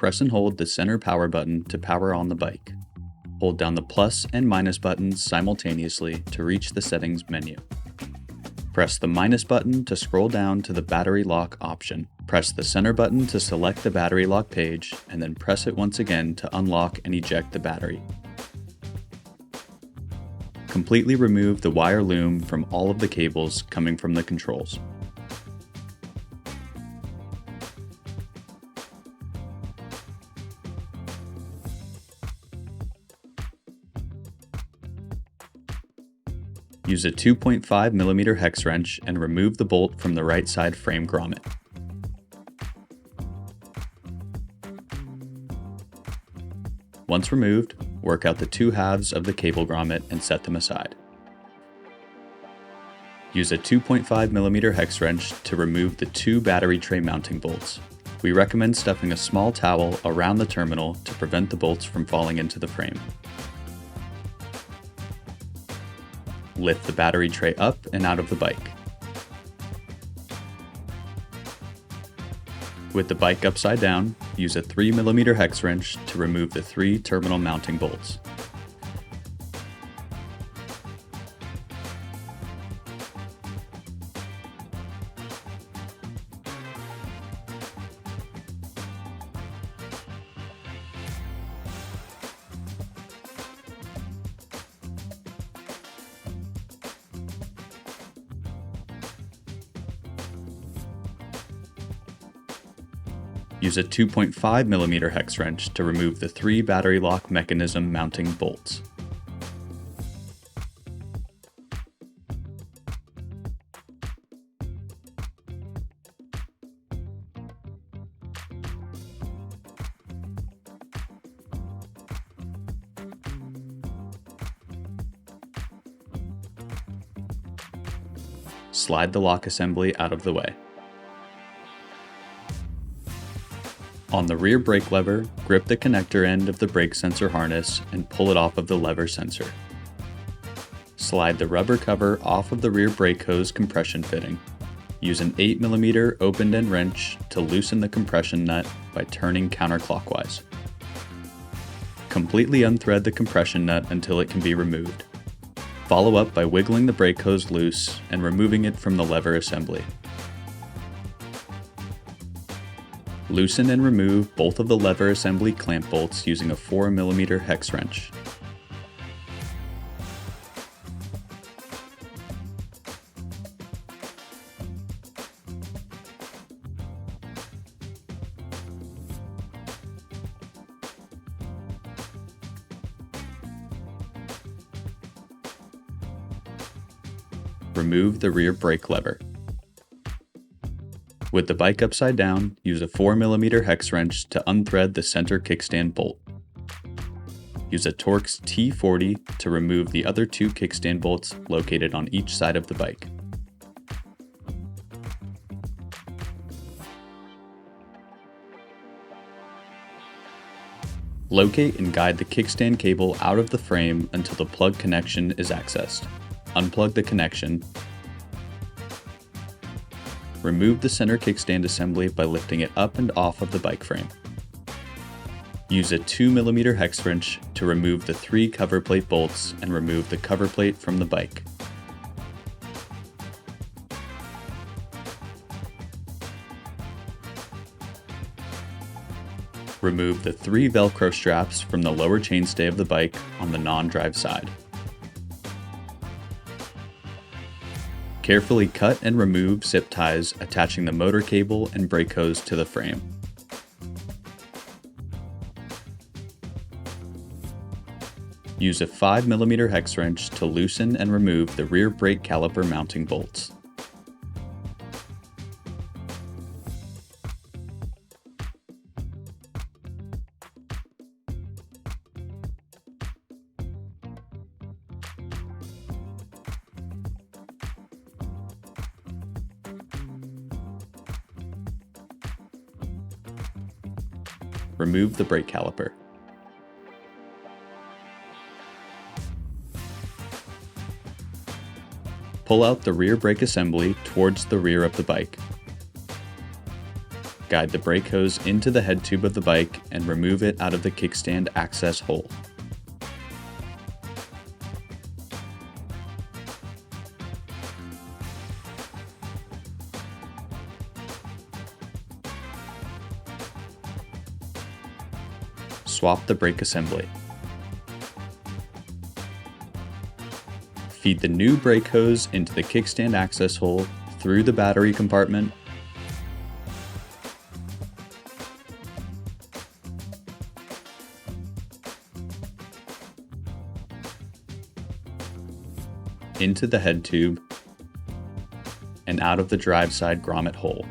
press and hold the center power button to power on the bike. Hold down the plus and minus buttons simultaneously to reach the settings menu. Press the minus button to scroll down to the battery lock option. Press the center button to select the battery lock page, and then press it once again to unlock and eject the battery. Completely remove the wire loom from all of the cables coming from the controls. Use a 2.5mm hex wrench and remove the bolt from the right side frame grommet. Once removed, work out the two halves of the cable grommet and set them aside. Use a 2.5mm hex wrench to remove the two battery tray mounting bolts. We recommend stuffing a small towel around the terminal to prevent the bolts from falling into the frame. Lift the battery tray up and out of the bike. With the bike upside down, use a 3mm hex wrench to remove the three terminal mounting bolts. Use a 2.5mm hex wrench to remove the three battery lock mechanism mounting bolts. Slide the lock assembly out of the way. On the rear brake lever, grip the connector end of the brake sensor harness and pull it off of the lever sensor. Slide the rubber cover off of the rear brake hose compression fitting. Use an 8mm open-end wrench to loosen the compression nut by turning counterclockwise. Completely unthread the compression nut until it can be removed. Follow up by wiggling the brake hose loose and removing it from the lever assembly. Loosen and remove both of the lever assembly clamp bolts using a 4mm hex wrench. Remove the rear brake lever. With the bike upside down, use a 4mm hex wrench to unthread the center kickstand bolt. Use a Torx T40 to remove the other two kickstand bolts located on each side of the bike. Locate and guide the kickstand cable out of the frame until the plug connection is accessed. Unplug the connection. Remove the center kickstand assembly by lifting it up and off of the bike frame. Use a 2mm hex wrench to remove the three cover plate bolts and remove the cover plate from the bike. Remove the three Velcro straps from the lower chainstay of the bike on the non-drive side. Carefully cut and remove zip ties attaching the motor cable and brake hose to the frame. Use a 5mm hex wrench to loosen and remove the rear brake caliper mounting bolts. Remove the brake caliper. Pull out the rear brake assembly towards the rear of the bike. Guide the brake hose into the head tube of the bike and remove it out of the kickstand access hole. Swap the brake assembly. Feed the new brake hose into the kickstand access hole through the battery compartment, into the head tube, and out of the drive side grommet hole.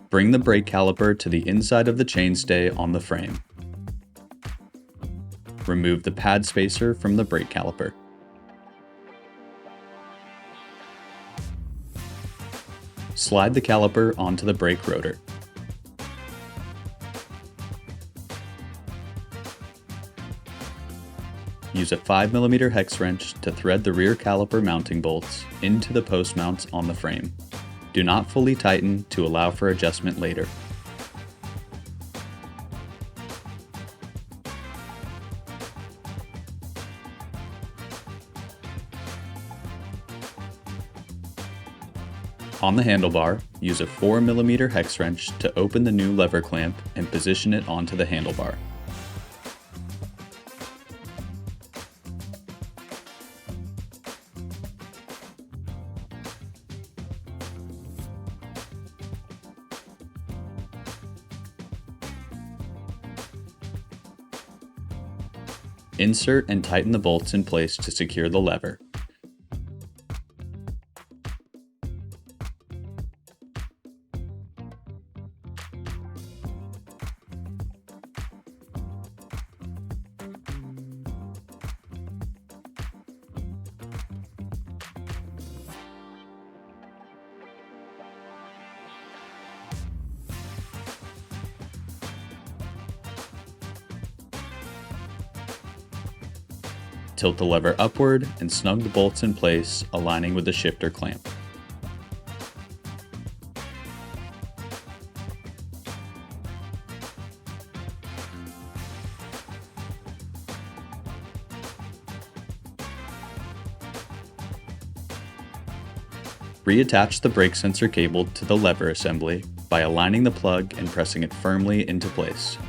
Bring the brake caliper to the inside of the chainstay on the frame. Remove the pad spacer from the brake caliper. Slide the caliper onto the brake rotor. Use a 5mm hex wrench to thread the rear caliper mounting bolts into the post mounts on the frame. Do not fully tighten to allow for adjustment later. On the handlebar, use a 4mm hex wrench to open the new lever clamp and position it onto the handlebar. Insert and tighten the bolts in place to secure the lever. Tilt the lever upward and snug the bolts in place, aligning with the shifter clamp. Reattach the brake sensor cable to the lever assembly by aligning the plug and pressing it firmly into place.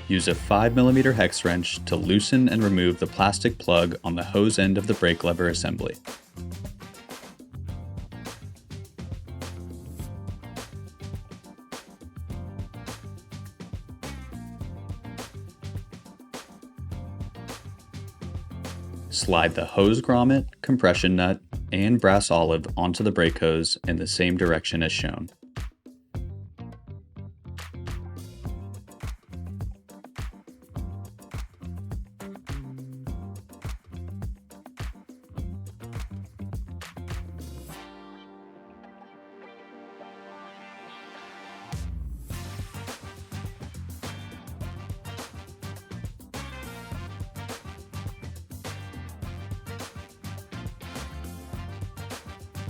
Use a 5mm hex wrench to loosen and remove the plastic plug on the hose end of the brake lever assembly. Slide the hose grommet, compression nut, and brass olive onto the brake hose in the same direction as shown.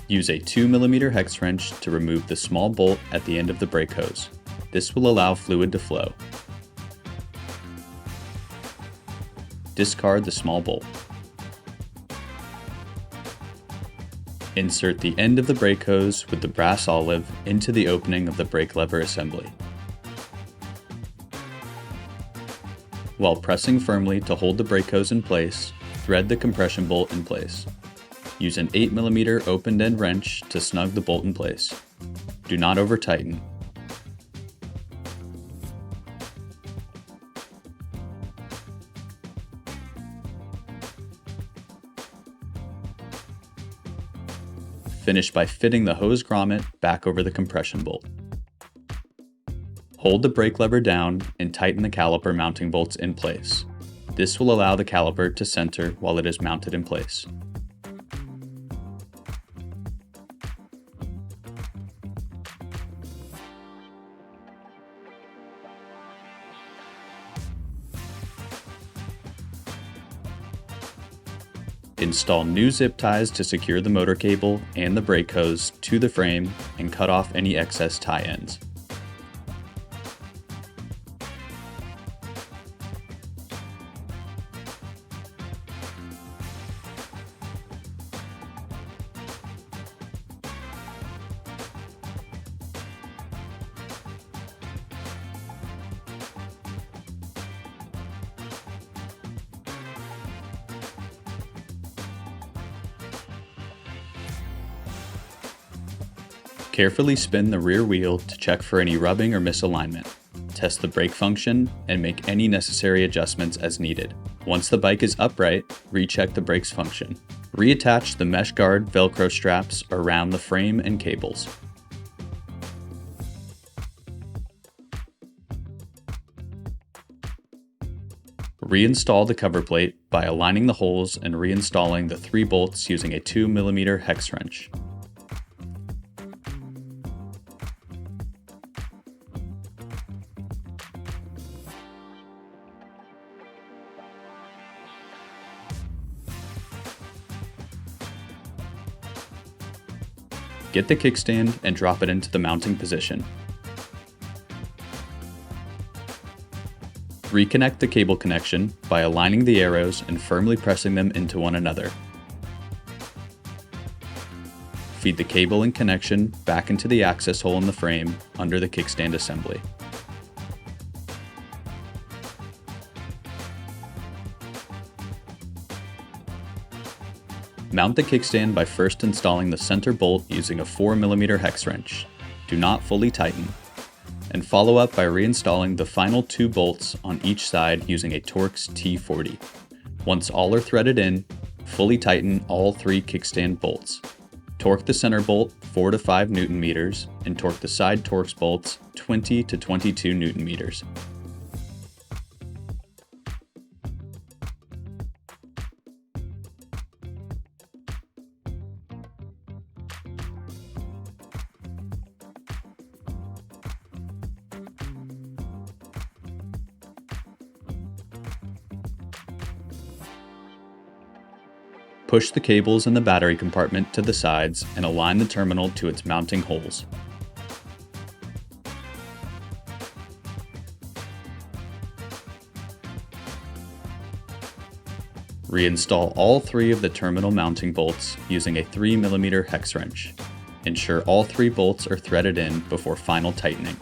Use a 2mm hex wrench to remove the small bolt at the end of the brake hose. This will allow fluid to flow. Discard the small bolt. Insert the end of the brake hose with the brass olive into the opening of the brake lever assembly. While pressing firmly to hold the brake hose in place, thread the compression bolt in place. Use an 8mm open-end wrench to snug the bolt in place. Do not over-tighten. Finish by fitting the hose grommet back over the compression bolt. Hold the brake lever down and tighten the caliper mounting bolts in place. This will allow the caliper to center while it is mounted in place. Install new zip ties to secure the motor cable and the brake hose to the frame and cut off any excess tie ends. Carefully spin the rear wheel to check for any rubbing or misalignment. Test the brake function and make any necessary adjustments as needed. Once the bike is upright, recheck the brakes function. Reattach the mesh guard Velcro straps around the frame and cables. Reinstall the cover plate by aligning the holes and reinstalling the 3 bolts using a 2mm hex wrench. Get the kickstand and drop it into the mounting position. Reconnect the cable connection by aligning the arrows and firmly pressing them into one another. Feed the cable and connection back into the access hole in the frame under the kickstand assembly. Mount the kickstand by first installing the center bolt using a 4mm hex wrench. Do not fully tighten. And follow up by reinstalling the final 2 bolts on each side using a Torx T40. Once all are threaded in, fully tighten all 3 kickstand bolts. Torque the center bolt 4 to 5 Nm and torque the side Torx bolts 20 to 22 Nm. Push the cables in the battery compartment to the sides and align the terminal to its mounting holes. Reinstall all 3 of the terminal mounting bolts using a 3mm hex wrench. Ensure all 3 bolts are threaded in before final tightening.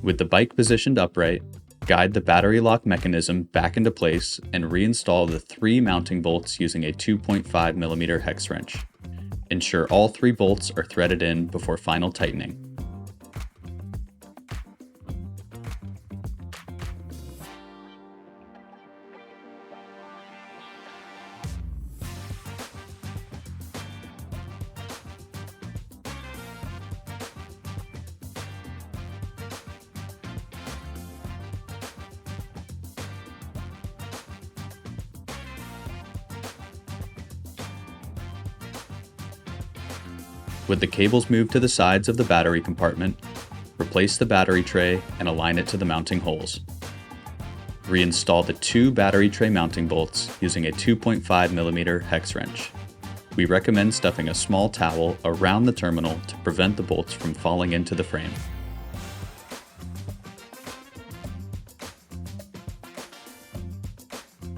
With the bike positioned upright, guide the battery lock mechanism back into place and reinstall the 3 mounting bolts using a 2.5mm hex wrench. Ensure all 3 bolts are threaded in before final tightening. With the cables moved to the sides of the battery compartment, replace the battery tray and align it to the mounting holes. Reinstall the 2 battery tray mounting bolts using a 2.5mm hex wrench. We recommend stuffing a small towel around the terminal to prevent the bolts from falling into the frame.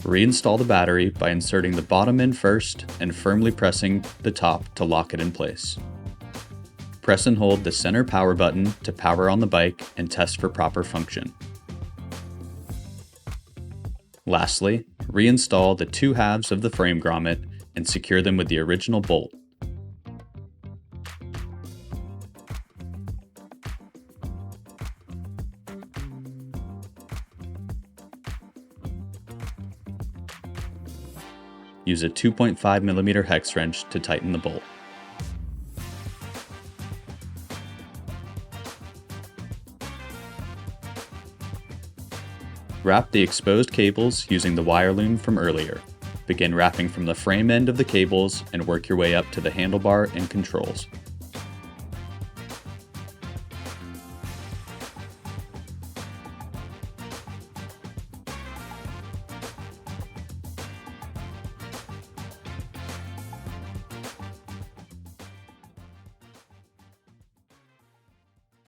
Reinstall the battery by inserting the bottom in first and firmly pressing the top to lock it in place. Press and hold the center power button to power on the bike and test for proper function. Lastly, reinstall the 2 halves of the frame grommet and secure them with the original bolt. Use a 2.5mm hex wrench to tighten the bolt. Wrap the exposed cables using the wire loom from earlier. Begin wrapping from the frame end of the cables and work your way up to the handlebar and controls.